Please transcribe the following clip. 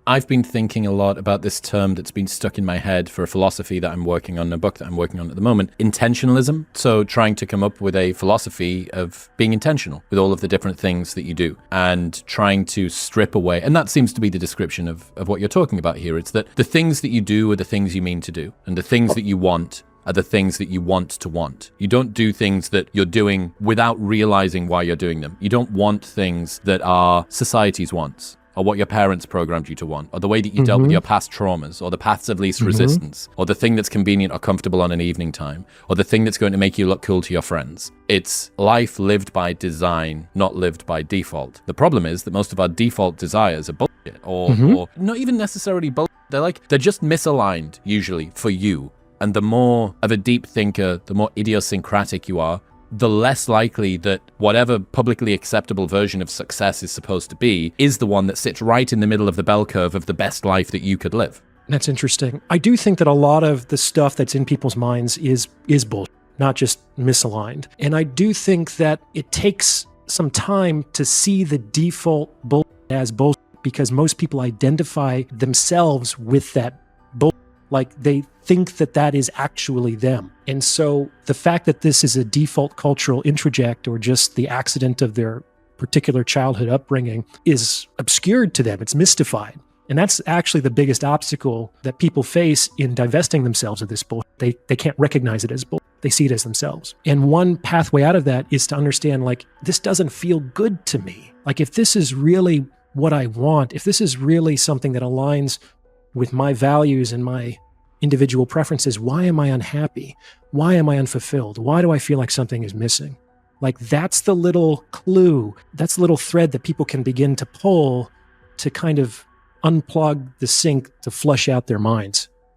I've been thinking a lot about this term that's been stuck in my head for a philosophy that I'm working on, a book that I'm working on at the moment, intentionalism. So trying to come up with a philosophy of being intentional with all of the different things that you do and trying to strip away. And that seems to be the description of what you're talking about here. It's that the things that you do are the things you mean to do, and the things that you want are the things that you want to want. You don't do things that you're doing without realizing why you're doing them. You don't want things that are society's wants, or what your parents programmed you to want, or the way that you dealt with your past traumas, or the paths of least resistance, or the thing that's convenient or comfortable on an evening time, or the thing that's going to make you look cool to your friends. It's life lived by design, not lived by default. The problem is that most of our default desires are bullshit, or not even necessarily bullshit. They're just misaligned, usually, for you. And the more of a deep thinker, the more idiosyncratic you are, the less likely that whatever publicly acceptable version of success is supposed to be is the one that sits right in the middle of the bell curve of the best life that you could live. That's interesting. I do think that a lot of the stuff that's in people's minds is bullshit, not just misaligned. And I do think that it takes some time to see the default bullshit as bullshit, because most people identify themselves with that bullshit. Like they think that that is actually them. And so the fact that this is a default cultural introject or just the accident of their particular childhood upbringing is obscured to them. It's mystified. And that's actually the biggest obstacle that people face in divesting themselves of this bullshit. They can't recognize it as bullshit. They see it as themselves. And one pathway out of that is to understand, like, this doesn't feel good to me. Like, if this is really what I want, if this is really something that aligns with my values and my individual preferences, why am I unhappy? Why am I unfulfilled? Why do I feel like something is missing? Like, that's the little clue, that's the little thread that people can begin to pull to kind of unplug the sink to flush out their minds.